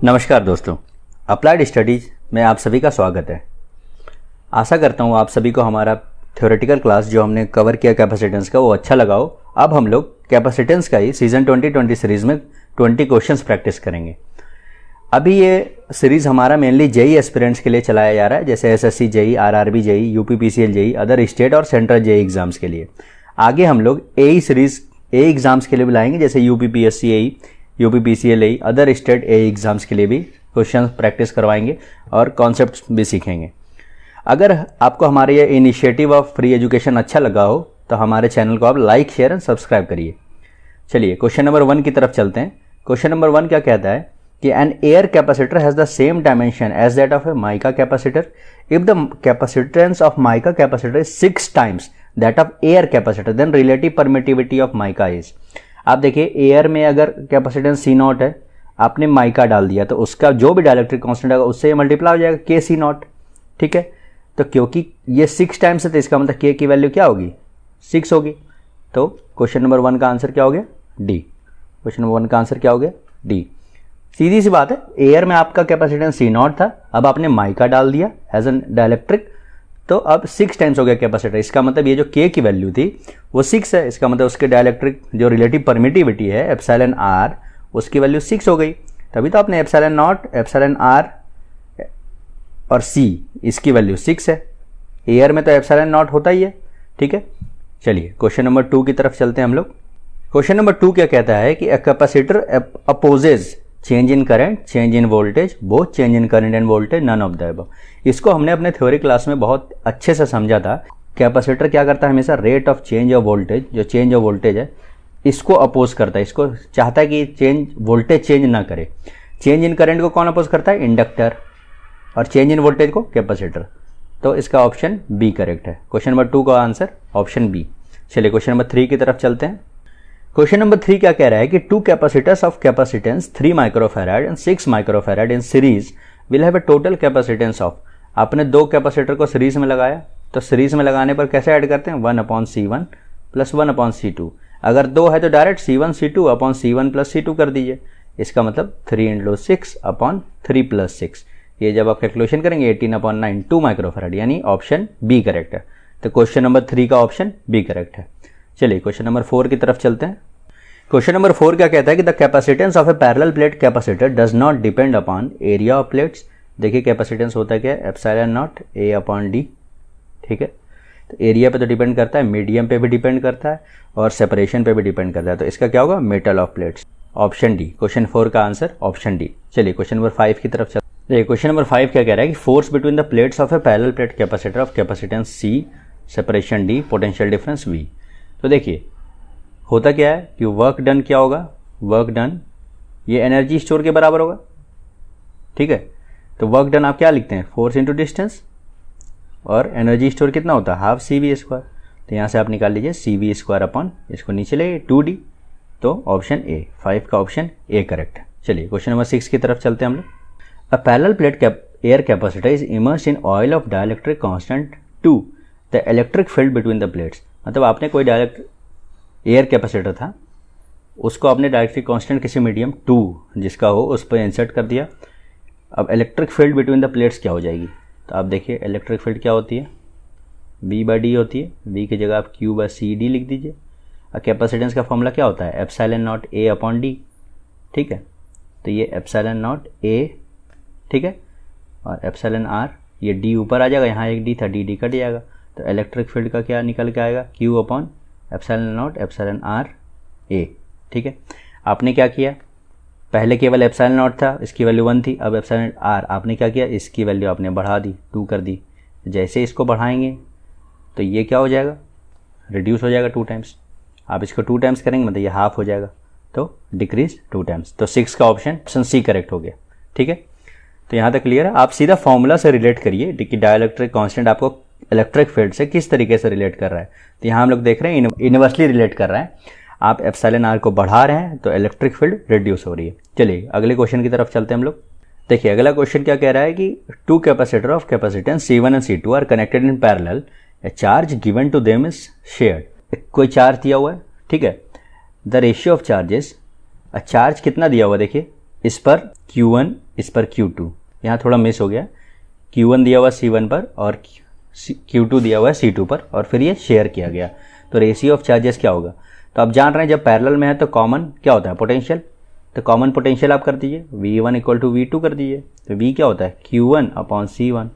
नमस्कार दोस्तों, applied studies में आप सभी का स्वागत है। आशा करता हूँ आप सभी को हमारा थ्योरेटिकल क्लास जो हमने कवर किया कैपेसिटेंस का वो अच्छा लगा हो। अब हम लोग कैपेसिटेंस का ही सीज़न 2020 सीरीज़ में 20 क्वेश्चंस प्रैक्टिस करेंगे। अभी ये सीरीज़ हमारा मेनली जेई एस्पिरेंट्स के लिए चलाया जा रहा है, जैसे SSC JE, RRB JE, UPPCL JE, other state और सेंट्रल जेई एग्जाम्स के लिए। आगे हम लोग एई सीरीज़ ए एग्जाम्स के लिए बुलाएंगे, जैसे UPPSC AE, UPPCL AE, other state A exams के लिए भी क्वेश्चन प्रैक्टिस करवाएंगे और कॉन्सेप्ट्स भी सीखेंगे। अगर आपको हमारे ये इनिशिएटिव ऑफ फ्री एजुकेशन अच्छा लगा हो तो हमारे चैनल को आप लाइक, शेयर एंड सब्सक्राइब करिए। चलिए क्वेश्चन नंबर 1 की तरफ चलते हैं। क्वेश्चन नंबर 1 क्या कहता है कि an air capacitor has the same dimension as that of a mica capacitor if the capacitance of mica capacitor is 6 times that of air capacitor then relative permittivity of mica is. आप देखिए, air में अगर capacitance C not है, आपने mica डाल दिया तो उसका जो भी डाइलेक्ट्रिक कांस्टेंट आएगा उससे मल्टीप्लाई हो जाएगा के सी नॉट। ठीक है, तो क्योंकि ये 6 टाइम्स है तो इसका मतलब के की वैल्यू क्या होगी, 6 होगी। तो क्वेश्चन नंबर 1 का आंसर क्या हो गया, डी। क्वेश्चन नंबर 1 का आंसर क्या हो गया, डी। सीधी सी बात है, एयर में आपका कैपेसिटेंस सी नॉट था, अब आपने माइका डाल दिया एज एन डाइलेक्ट्रिक, तो अब 6 टाइम्स हो गया कैपेसिटर। इसका मतलब ये जो के की वैल्यू थी वो 6 है, इसका मतलब उसके डाइलेक्ट्रिक जो रिलेटिव परमिटिविटी है एप्सिलॉन आर, उसकी वैल्यू 6 हो गई। तभी तो आपने एप्सिलॉन नॉट, एप्सिलॉन आर और सी इसकी वैल्यू 6 है। एयर में तो एप्सिलॉन नॉट होता ही है। ठीक है, चलिए क्वेश्चन नंबर 2 की तरफ चलते हैं हम लोग। क्वेश्चन नंबर 2 क्या कहता है कि a capacitor opposes change in current, change in voltage, both change in current and voltage, none of the above. इसको हमने अपने थ्योरी क्लास में बहुत अच्छे से समझा था। कैपेसिटर क्या करता है, हमेशा rate of change of voltage, जो चेंज ऑफ वोल्टेज है इसको अपोज करता है, इसको चाहता है कि चेंज वोल्टेज चेंज ना करे। चेंज इन करंट को कौन अपोज करता है, इंडक्टर, और चेंज इन वोल्टेज को कैपेसिटर। तो इसका ऑप्शन बी करेक्ट है। क्वेश्चन नंबर 2 का आंसर ऑप्शन बी। चलिए क्वेश्चन नंबर 3 की तरफ चलते हैं। क्वेश्चन नंबर 3 क्या कह रहा है कि 2 capacitors of capacitance 3 microfarad and 6 microfarad in series will have a total capacitance of. आपने 2 कैपेसिटर को सीरीज में लगाया, तो सीरीज में लगाने पर कैसे ऐड करते हैं, 1/C1 प्लस 1/C2। अगर 2 है तो direct C1 C2 upon C1 plus C2 कर दीजिए। इसका मतलब 3 × 6 अपॉन 3 + 6। ये जब आप कैलकुलेशन करेंगे 18/9 2 माइक्रोफैराड, यानी ऑप्शन बी करेक्ट है। तो क्वेश्चन नंबर 3 का ऑप्शन बी करेक्ट है। चलिए क्वेश्चन नंबर 4 की तरफ चलते हैं। क्वेश्चन नंबर 4 क्या कहता है कि the capacitance of a parallel plate capacitor does not depend upon area of plates. देखिए कैपेसिटेंस होता है क्या, epsilon not a upon D. ठीक है, तो एरिया पे तो डिपेंड करता है, मीडियम पे भी डिपेंड करता है और सेपरेशन पे भी डिपेंड करता है। तो इसका क्या होगा, metal of plates, option D. Question 4 का आंसर ऑप्शन डी। चलिए क्वेश्चन नंबर 5 की तरफ चलते हैं। देखिए क्वेश्चन नंबर 5 क्या कह रहा है कि force between the plates of a parallel plate capacitor of capacitance C, separation D, potential difference V. तो देखिए होता क्या है कि वर्क डन क्या होगा, वर्क डन ये एनर्जी स्टोर के बराबर होगा। ठीक है, तो वर्क डन आप क्या लिखते हैं, फोर्स इंटू डिस्टेंस, और एनर्जी स्टोर कितना होता है, हाफ CV²। तो यहाँ से आप निकाल लीजिए CV² अपॉन, इसको नीचे ले 2D। तो ऑप्शन ए, 5 का ऑप्शन ए करेक्ट है। चलिए क्वेश्चन नंबर 6 की तरफ चलते हैं हम लोग। A parallel plate air capacitor is immersed in oil of dielectric constant 2 the electric field between the plates. मतलब आपने कोई एयर कैपेसिटर था, उसको आपने डाइलेक्ट्रिक कांस्टेंट किसी मीडियम 2 जिसका हो उस पर इंसर्ट कर दिया। अब electric field between the plates क्या हो जाएगी, तो आप देखिए इलेक्ट्रिक फील्ड क्या होती है, B/D होती है। B की जगह आप Q/CD लिख दीजिए। और कैपेसिटेंस का फॉर्मूला क्या होता है, epsilon not A upon D। ठीक है, तो ये एप्सिलॉन नॉट A, ठीक है, और एप्सिलॉन R, ये D ऊपर आ जाएगा, यहाँ एक D था, D कट जाएगा। तो इलेक्ट्रिक फील्ड का क्या निकल के आएगा, Q upon epsilon not epsilon R A। ठीक है, आपने क्या किया, पहले केवल एप्सिलॉन नॉट था, इसकी वैल्यू 1 थी। अब एप्सिलॉन R आपने क्या किया, इसकी वैल्यू आपने बढ़ा दी, 2 कर दी। जैसे इसको बढ़ाएंगे तो ये क्या हो जाएगा, रिड्यूस हो जाएगा 2 टाइम्स। आप इसको 2 टाइम्स करेंगे मतलब ये हाफ हो जाएगा, तो डिक्रीज 2 टाइम्स। तो 6 का ऑप्शन सी करेक्ट हो गया। ठीक है, तो यहाँ तक क्लियर है। आप सीधा फॉर्मूला से रिलेट करिए कि डाइलेक्ट्रिक कांस्टेंट आपको इलेक्ट्रिक फील्ड से किस तरीके से रिलेट कर रहा है। तो यहाँ हम लोग देख रहे हैं इनवर्सली रिलेट कर रहा है। आप एप्सिलॉन आर को बढ़ा रहे हैं तो इलेक्ट्रिक फील्ड रिड्यूस हो रही है। चलिए अगले क्वेश्चन की तरफ चलते हैं हम लोग। देखिए अगला क्वेश्चन क्या कह रहा है कि 2 capacitor of capacitance C1 and C2 are connected in parallel, a charge given to them is shared. कोई चार्ज दिया हुआ है, ठीक है, the ratio of charges, charge कितना दिया हुआ देखिए, इस पर Q1, इस पर Q2, यहाँ थोड़ा मिस हो गया, Q1 दिया हुआ C1 पर और Q2 दिया हुआ है C2 पर, और फिर ये शेयर किया गया, तो रेशियो ऑफ चार्जेस क्या होगा। तो आप जान रहे हैं जब पैरेलल में है तो कॉमन क्या होता है, पोटेंशियल, तो कॉमन पोटेंशियल आप कर दीजिए V1 इक्वल टू V2 कर दीजिए, तो V क्या होता है Q1 upon C1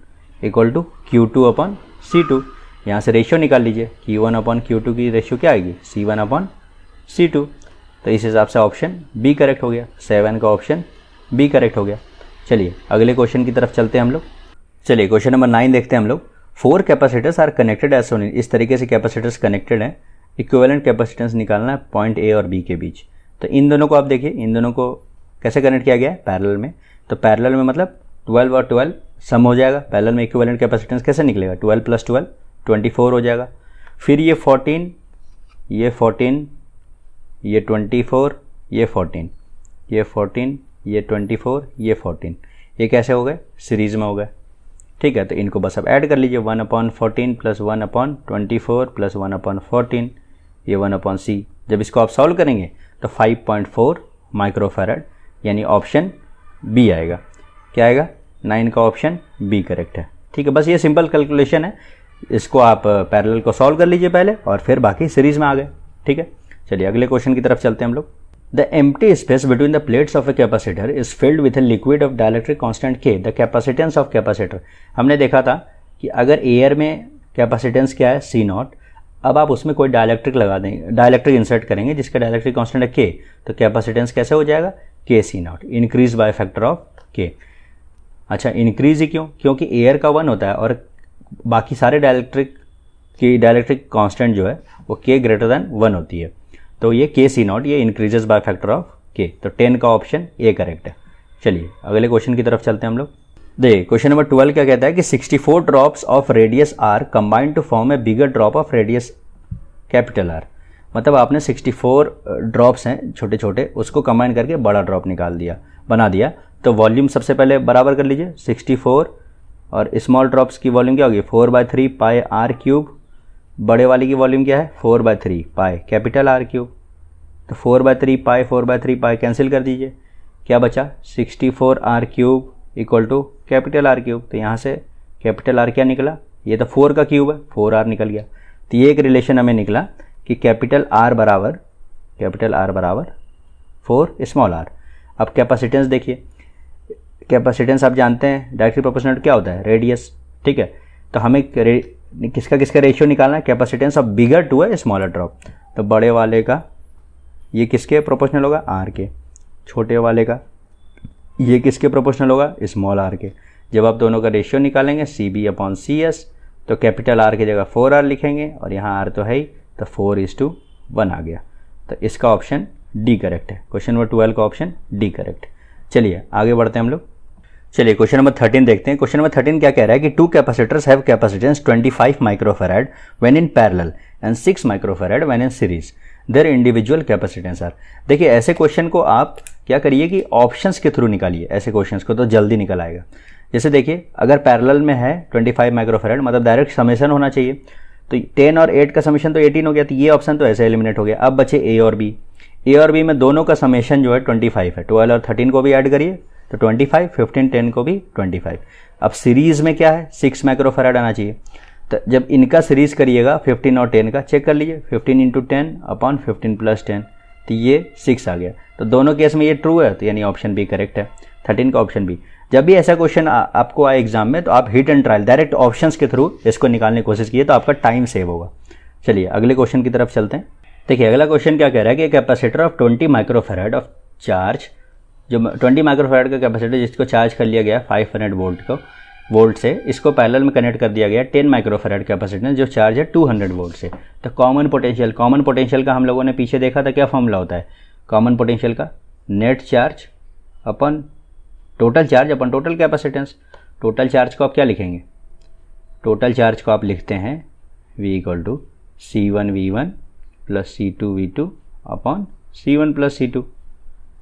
equal to Q2 upon C2, यहाँ से रेशियो निकाल लीजिए, Q1 अपॉन Q2 की रेशियो क्या आएगी C1 अपॉन C2, तो इस हिसाब से ऑप्शन बी करेक्ट हो गया, 7 का ऑप्शन बी करेक्ट हो गया। चलिए अगले क्वेश्चन की तरफ चलते हैं हम लोग। चलिए क्वेश्चन नंबर 9 देखते हैं हम लोग। 4 कैपेसिटर्स आर कनेक्टेड एज सोन, इस तरीके से कैपेसिटर्स कनेक्टेड हैं, इक्विवेलेंट कैपेसिटेंस निकालना है पॉइंट ए और बी के बीच। तो इन दोनों को आप देखिए, इन दोनों को कैसे कनेक्ट किया गया है, पैरेलल में। तो पैरेलल में मतलब 12 और 12 सम हो जाएगा, पैरेलल में इक्विवेलेंट कैपेसिटेंस कैसे निकलेगा, 12 + 12 24 हो जाएगा। फिर ये 14, ये 14, ये 24, ये 14, ये 14, ये 24, ये 14, ये कैसे हो गए, सीरीज में हो गए। ठीक है, तो इनको बस अब ऐड कर लीजिए, 1/14 + 1/24 + 1/14, ये 1/c। जब इसको आप सॉल्व करेंगे तो 5.4 माइक्रोफैरड, यानी ऑप्शन बी आएगा। क्या आएगा, 9 का ऑप्शन बी करेक्ट है। ठीक है, बस ये सिंपल कैलकुलेशन है, इसको आप पैरेलल को सॉल्व कर लीजिए पहले और फिर बाकी सीरीज में आ गए। ठीक है, चलिए अगले क्वेश्चन की तरफ चलते हैं हम लोग। The empty space between the plates of a capacitor is filled with a liquid of dielectric constant के, द कैपेसिटेंस ऑफ कैपेसिटर। हमने देखा था कि अगर एयर में कैपेसिटेंस क्या है C0, अब आप उसमें कोई डाइलेक्ट्रिक लगा देंगे, डाइलेक्ट्रिक इंसर्ट करेंगे जिसका डाइलेक्ट्रिक कांस्टेंट है K, तो कैपेसिटेंस कैसे हो जाएगा KC0, increase by factor of K। अच्छा, इंक्रीज ही क्यों, क्योंकि एयर का 1 होता है और बाकी सारे डाइलेक्ट्रिक कांस्टेंट जो है वो K > 1 होती है, तो ये KC0 ये increases by factor of K, तो 10 का ऑप्शन ए करेक्ट है। चलिए अगले क्वेश्चन की तरफ चलते हैं हम लोग। देखिए क्वेश्चन नंबर 12 क्या कहता है कि 64 drops of radius R combined to form a bigger drop of radius capital R। मतलब आपने 64 ड्रॉप्स हैं छोटे छोटे, उसको कंबाइन करके बड़ा ड्रॉप बना दिया, तो वॉल्यूम सबसे पहले बराबर कर लीजिए, 64 और स्मॉल ड्रॉप्स की वॉल्यूम क्या होगी 4/3 पाई R3, बड़े वाले की वॉल्यूम क्या है 4/3 पाई कैपिटल R3, तो 4/3 पाई 4/3 पाई कैंसिल कर दीजिए, क्या बचा 64 R³ equal to capital R³, तो यहाँ से कैपिटल R क्या निकला, ये तो 4 का क्यूब है, 4R निकल गया। तो ये एक रिलेशन हमें निकला कि कैपिटल R बराबर 4 स्मॉल r। अब कैपेसिटेंस देखिए, कैपेसिटेंस आप जानते हैं डायरेक्टली प्रोपोर्शनल क्या होता है, रेडियस। ठीक है, तो हमें किसका रेशियो निकालना है, कैपेसिटेंस ऑफ बिगर टू है स्मॉलर ड्रॉप, तो बड़े वाले का ये किसके प्रोपोर्शनल होगा R के, छोटे वाले का ये किसके प्रोपोर्शनल होगा स्मॉल r के। जब आप दोनों का रेशियो निकालेंगे CB/CS, तो कैपिटल R की जगह 4R लिखेंगे और यहाँ R तो है ही, तो 4:1 आ गया, तो इसका ऑप्शन डी करेक्ट है। क्वेश्चन नंबर 12 का ऑप्शन डी करेक्ट। चलिए आगे बढ़ते हैं हम लोग। चलिए क्वेश्चन नंबर 13 देखते हैं। क्वेश्चन नंबर 13 क्या कह रहा है कि 2 capacitors have capacitance 25 microfarad when in parallel and 6 microfarad when in series, their individual capacitance are. देखिए ऐसे क्वेश्चन को आप क्या करिए कि ऑप्शंस के थ्रू निकालिए, ऐसे क्वेश्चंस को तो जल्दी निकल आएगा। जैसे देखिए अगर पैरेलल में है 25 माइक्रोफैराड, मतलब डायरेक्ट समेशन होना चाहिए, तो 10 और 8 का समेशन तो 18 हो गया, तो ये ऑप्शन तो ऐसे एलिमिनेट हो गया। अब बचे ए और बी, ए और बी में दोनों का समेशन जो है 25 है, 12 और 13 को भी ऐड करिए तो 25, 15, 10 को भी 25। अब सीरीज में क्या है 6 माइक्रोफैराड आना चाहिए, तो जब इनका सीरीज करिएगा 15 और 10 का चेक कर लीजिए, 15 × 10/15 + 10, तो ये 6 आ गया। तो दोनों केस में ये ट्रू है, तो यानी ऑप्शन बी करेक्ट है, 13 का ऑप्शन बी। जब भी ऐसा क्वेश्चन आपको आए एग्जाम में, तो आप hit and trial direct options के थ्रू इसको निकालने की कोशिश कीजिए, तो आपका टाइम सेव होगा। चलिए अगले क्वेश्चन की तरफ चलते हैं। देखिए अगला क्वेश्चन क्या कह रहा है कि capacitor of 20 microfarad of charge, जो 20 माइक्रोफैराड का कैपेसिटर जिसको चार्ज कर लिया गया 500 वोल्ट से, इसको पैरेलल में कनेक्ट कर दिया गया 10 माइक्रोफैराड कैपेसिटर जो चार्ज है 200 वोल्ट से। तो कॉमन पोटेंशियल का हम लोगों ने पीछे देखा था, क्या फॉर्मूला होता है कॉमन पोटेंशियल का, नेट चार्ज अपन टोटल चार्ज अपन टोटल कैपेसिटेंस। टोटल चार्ज को आप क्या लिखेंगे, टोटल चार्ज को आप लिखते हैं V = C1V1 + C2V2 upon C1 + C2।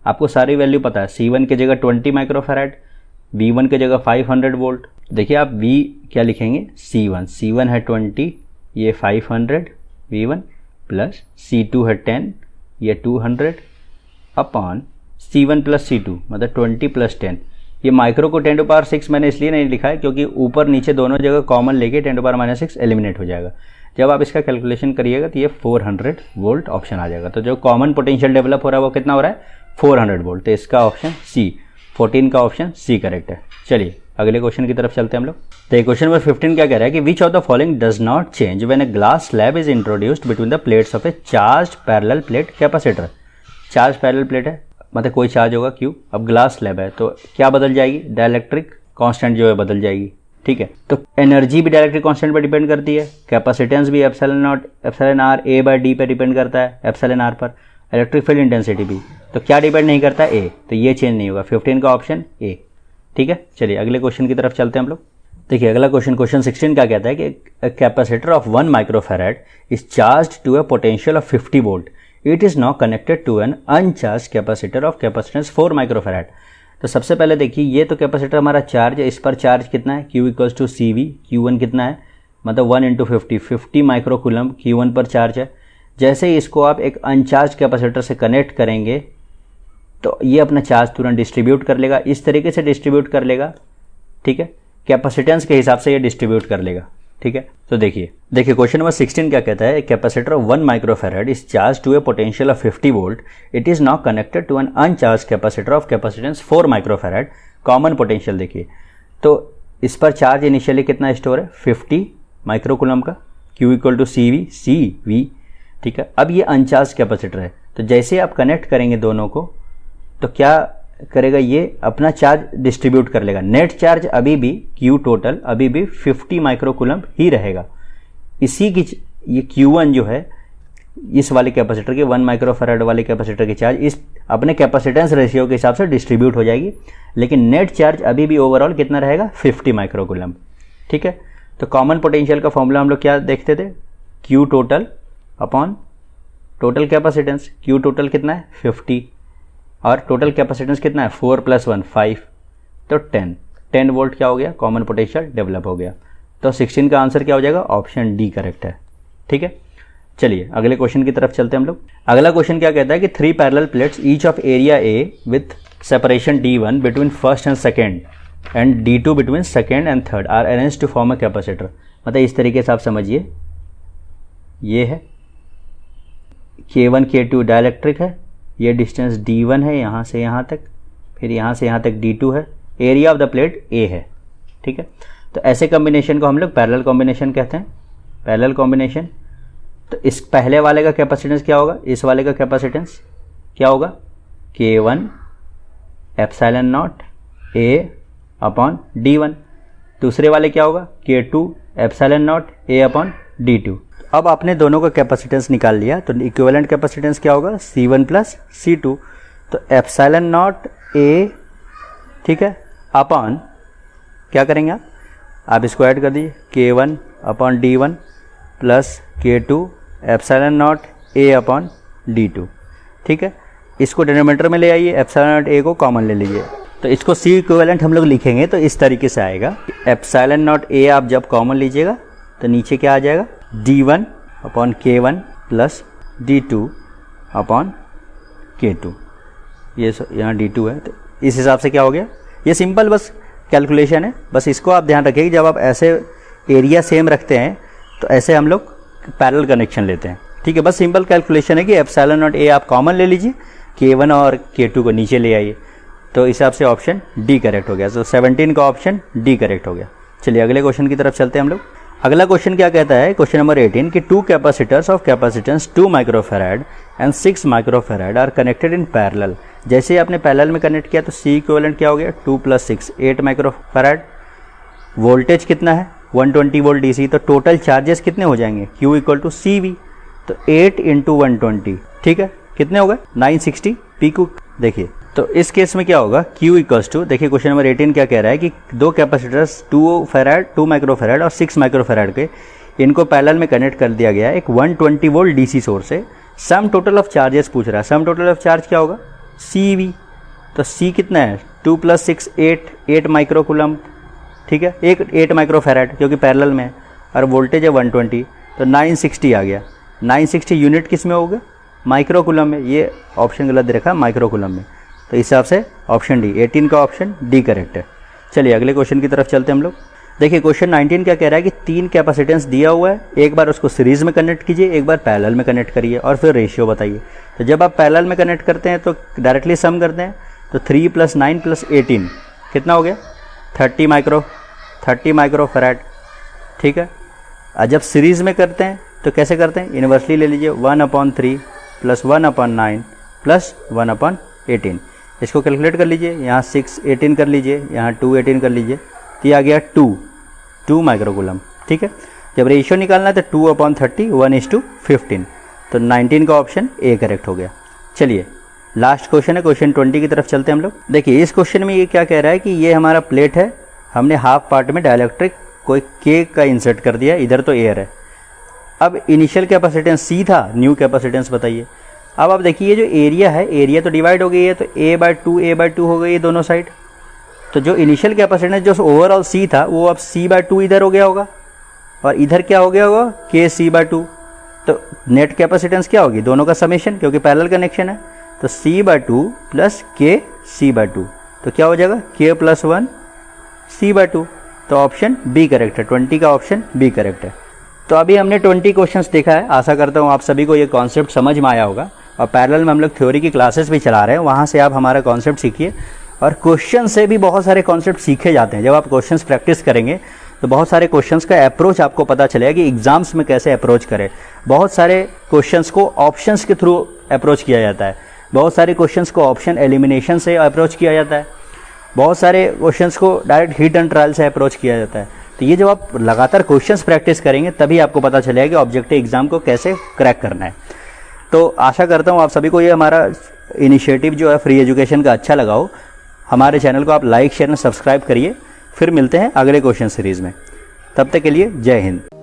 आपको सारी वैल्यू पता है, C1 की जगह 20 माइक्रोफैराड, V1 की जगह 500 वोल्ट। देखिए आप V क्या लिखेंगे, C1 है 20, ये 500 V1 प्लस C2 है 10, ये 200 अपॉन C1 प्लस C2 मतलब 20 प्लस 10। ये माइक्रो को 10⁻6 मैंने इसलिए नहीं लिखा है क्योंकि ऊपर नीचे दोनों जगह कॉमन लेके 10⁻6 एलिमिनेट हो जाएगा। जब आप इसका कैलकुलेशन करिएगा तो ये 400 वोल्ट ऑप्शन आ जाएगा। तो जो कॉमन पोटेंशियल डेवलप हो रहा है वो कितना हो रहा है 400 वोल्ट। तो इसका ऑप्शन सी, 14 का ऑप्शन सी करेक्ट है। चलिए अगले क्वेश्चन की तरफ चलते हैं हम लोग। तो क्वेश्चन नंबर 15 क्या कह रहा है कि which of the following does not change when a glass slab is introduced between the plates of A charge parallel plate capacitor. Charge parallel plate है मतलब कोई चार्ज होगा Q, अब ग्लास स्लैब है तो क्या बदल जाएगी, डाइलेक्ट्रिक कांस्टेंट जो है बदल जाएगी। ठीक है, तो एनर्जी भी डायरेक्टली कांस्टेंट पर डिपेंड करती है, कैपेसिटेंस भी epsilon R A by D पे डिपेंड करता है, एप्सिलॉन आर पर। इलेक्ट्रिक फील्ड इंटेंसिटी भी, तो क्या डिपेंड नहीं करता है ए, तो ये चेंज नहीं होगा। 15 का ऑप्शन ए। ठीक है, चलिए अगले क्वेश्चन की तरफ चलते हैं हम लोग। देखिए अगला क्वेश्चन 16 क्या कहता है कि capacitor of 1 microfarad is charged to a potential of 50 volt, it is now connected to an uncharged capacitor of capacitance 4 microfarad. तो सबसे पहले देखिए ये तो कैपेसिटर हमारा चार्ज है, इस पर चार्ज कितना है Q equals to CV, Q1 कितना है मतलब 1 × 50 माइक्रो कूलम Q1 पर चार्ज है। जैसे ही इसको आप एक अनचार्ज कैपेसिटर से कनेक्ट करेंगे तो ये अपना चार्ज तुरंत डिस्ट्रीब्यूट कर लेगा, इस तरीके से डिस्ट्रीब्यूट कर लेगा। ठीक है, कैपेसिटेंस के हिसाब से ये डिस्ट्रीब्यूट कर लेगा। ठीक है, तो देखिए क्वेश्चन नंबर 16 क्या कहता है, capacitor of 1 microfarad is charge to a potential of 50 volt, it is now connected to an uncharged capacitor of capacitance 4 microfarad, common potential. देखिए तो इस पर चार्ज इनिशियली कितना स्टोर है 50 माइक्रोकूलम का, Q इक्वल टू CV। ठीक है, अब ये अनचार्ज कैपेसिटर है तो जैसे आप कनेक्ट करेंगे दोनों को तो क्या करेगा, ये अपना चार्ज डिस्ट्रीब्यूट कर लेगा। नेट चार्ज अभी भी Q टोटल अभी भी 50 माइक्रोकूलम ही रहेगा। इसी की ये Q1 जो है इस वाले कैपेसिटर के 1 माइक्रोफैराड वाले कैपेसिटर की चार्ज इस अपने कैपेसिटेंस रेशियो के हिसाब से डिस्ट्रीब्यूट हो जाएगी, लेकिन नेट चार्ज अभी भी ओवरऑल कितना रहेगा 50 माइक्रोकूलम। ठीक है, तो कॉमन पोटेंशियल का फॉर्मूला हम लोग क्या देखते थे, Q total upon total capacitance. Q total कितना है 50 और टोटल कैपेसिटेंस कितना है 4 + 1 5, तो 10 वोल्ट क्या हो गया, कॉमन पोटेंशियल डेवलप हो गया। तो 16 का आंसर क्या हो जाएगा, ऑप्शन डी करेक्ट है। ठीक है, चलिए अगले क्वेश्चन की तरफ चलते हैं हम लोग। अगला क्वेश्चन क्या कहता है कि 3 parallel plates each of area A with separation D1 between first and second and D2 between second and third are arranged to form a capacitor. मतलब इस तरीके से आप समझिए, ये है K1 K2 डाइलेक्ट्रिक है, ये डिस्टेंस D1 है यहाँ से यहाँ तक, फिर यहाँ से यहाँ तक D2 है, area of the plate A है। ठीक है, तो ऐसे कॉम्बिनेशन को हम लोग पैरेलल कॉम्बिनेशन कहते हैं। पैरेलल कॉम्बिनेशन, तो इस पहले वाले का कैपेसिटेंस क्या होगा, इस वाले का कैपेसिटेंस क्या होगा K1 epsilon not A upon D1। दूसरे वाले क्या होगा K2 epsilon not A upon D2। अब आपने दोनों का कैपेसिटेंस निकाल लिया तो इक्विवेलेंट कैपेसिटेंस क्या होगा C1 + C2। तो एप्सिलॉन नॉट A, ठीक है, अपॉन क्या करेंगे आप इसको ऐड कर दीजिए K1 upon D1 plus K2 epsilon not A upon D2। ठीक है, इसको डिनोमिनेटर में ले आइए, एप्सिलॉन नॉट A को कॉमन ले लीजिए। तो इसको C इक्विवेलेंट हम लोग लिखेंगे तो इस तरीके से आएगा, एप्सिलॉन नॉट A आप जब कॉमन लीजिएगा तो नीचे क्या आ जाएगा D1 upon K1 plus D2 upon K2। ये यहाँ D2 है, तो इस हिसाब से क्या हो गया, ये सिंपल बस कैलकुलेशन है। बस इसको आप ध्यान रखिए कि जब आप ऐसे एरिया सेम रखते हैं तो ऐसे हम लोग पैरेलल कनेक्शन लेते हैं। ठीक है, बस सिंपल कैलकुलेशन है कि एप्सिलॉन नॉट A आप कॉमन ले लीजिए, K1 और K2 को नीचे ले आइए, तो इस हिसाब से ऑप्शन डी करेक्ट हो गया। तो 17 का ऑप्शन डी करेक्ट हो गया। चलिए अगले क्वेश्चन की तरफ चलते हैं हम लोग। अगला क्वेश्चन क्या कहता है, क्वेश्चन नंबर 18 कि 2 capacitors of capacitance 2 microfarad and 6 microfarad are connected in parallel. जैसे आपने पैरेलल में कनेक्ट किया तो C इक्विवेलेंट क्या हो गया 2 + 6 8 माइक्रोफैराड। वोल्टेज कितना है 120 वोल्ट DC, तो टोटल चार्जेस कितने हो जाएंगे Q इक्वल टू CV, तो 8 × 120। ठीक है, कितने हो गए 960 पीकू। देखिए तो इस केस में क्या होगा Q इक्वल्स टू, देखिए क्वेश्चन नंबर 18 क्या कह रहा है कि 2 कैपेसिटर्स 2 माइक्रोफैराड और 6 माइक्रोफैराड के, इनको पैरेलल में कनेक्ट कर दिया गया है एक 120 वोल्ट DC सोर्स से। सम टोटल ऑफ चार्जेस पूछ रहा है, सम टोटल ऑफ चार्ज क्या होगा CV, तो C कितना है 2 + 6 8 माइक्रोकूलम। ठीक है, 8 माइक्रोफैराड क्योंकि पैरेलल में है, और वोल्टेज है 120, तो 960 आ गया। 960 यूनिट किस में होगा माइक्रोकूलम में, ये ऑप्शन गलत दे रखा है माइक्रोकूलम में। तो इस हिसाब से ऑप्शन डी, 18 का ऑप्शन डी करेक्ट है। चलिए अगले क्वेश्चन की तरफ चलते हैं हम लोग। देखिए क्वेश्चन 19 क्या कह रहा है कि 3 कैपेसिटेंस दिया हुआ है, एक बार उसको सीरीज में कनेक्ट कीजिए, एक बार पैरेलल में कनेक्ट करिए और फिर रेशियो बताइए। तो जब आप पैरेलल में कनेक्ट करते हैं तो डायरेक्टली सम करते हैं, तो 3 + 9 + 18 कितना हो गया 30 माइक्रोफैराड, ठीक है। और जब सीरीज़ में करते हैं तो कैसे करते हैं, इन्वर्सली ले लीजिए, 1/3 + 1/9 + 1/18। इसको कैलकुलेट कर लीजिए, यहाँ 6 18 कर लीजिए, यहाँ 2 18 कर लीजिए, तो ये आ गया 2 माइक्रोकूलम, ठीक है। जब रेशियो निकालना है तो 2/30 1:15, तो 19 का ऑप्शन ए करेक्ट हो गया। चलिए लास्ट क्वेश्चन है, क्वेश्चन 20 की तरफ चलते हैं हम लोग। देखिए इस क्वेश्चन में ये क्या कह रहा है कि ये हमारा प्लेट है, हमने हाफ पार्ट में डाइलेक्ट्रिक कोई के का इंसर्ट कर दिया, इधर तो एयर है। अब इनिशियल कैपेसिटेंस सी था, न्यू कैपेसिटेंस बताइए। अब आप देखिए जो एरिया है, एरिया तो डिवाइड हो गई है, तो a/2 हो गई है दोनों साइड। तो जो इनिशियल कैपेसिटेंस जो ओवरऑल सी था वो अब c/2 इधर हो गया होगा और इधर क्या हो गया होगा kc/2। तो नेट कैपेसिटेंस क्या होगी, दोनों का समेशन, क्योंकि पैरेलल कनेक्शन है, तो c/2 + kc/2, तो क्या हो जाएगा k + 1 c/2। तो ऑप्शन बी करेक्ट है, 20 का ऑप्शन बी करेक्ट है। तो अभी हमने 20 क्वेश्चंस देखा है, आशा करता हूँ आप सभी को ये कॉन्सेप्ट समझ में आया होगा। और पैरेलल में हम लोग थ्योरी की क्लासेस भी चला रहे हैं, वहाँ से आप हमारा कॉन्सेप्ट सीखिए। और क्वेश्चन से भी बहुत सारे कॉन्सेप्ट सीखे जाते हैं। जब आप क्वेश्चंस प्रैक्टिस करेंगे तो बहुत सारे क्वेश्चंस का अप्रोच आपको पता चलेगा कि एग्जाम्स में कैसे अप्रोच करें। बहुत सारे क्वेश्चंस को ऑप्शंस के थ्रू अप्रोच किया जाता है, बहुत सारे क्वेश्चंस को ऑप्शन एलिमिनेशन से अप्रोच किया जाता है, बहुत सारे क्वेश्चंस को डायरेक्ट हिट एंड ट्रायल से अप्रोच किया जाता है। तो ये जब आप लगातार क्वेश्चंस प्रैक्टिस करेंगे तभी आपको पता चलेगा कि ऑब्जेक्टिव एग्जाम को कैसे क्रैक करना है। तो आशा करता हूँ आप सभी को ये हमारा इनिशिएटिव जो है फ्री एजुकेशन का अच्छा लगा हो। हमारे चैनल को आप लाइक शेयर और सब्सक्राइब करिए। फिर मिलते हैं अगले क्वेश्चन सीरीज़ में, तब तक के लिए जय हिंद।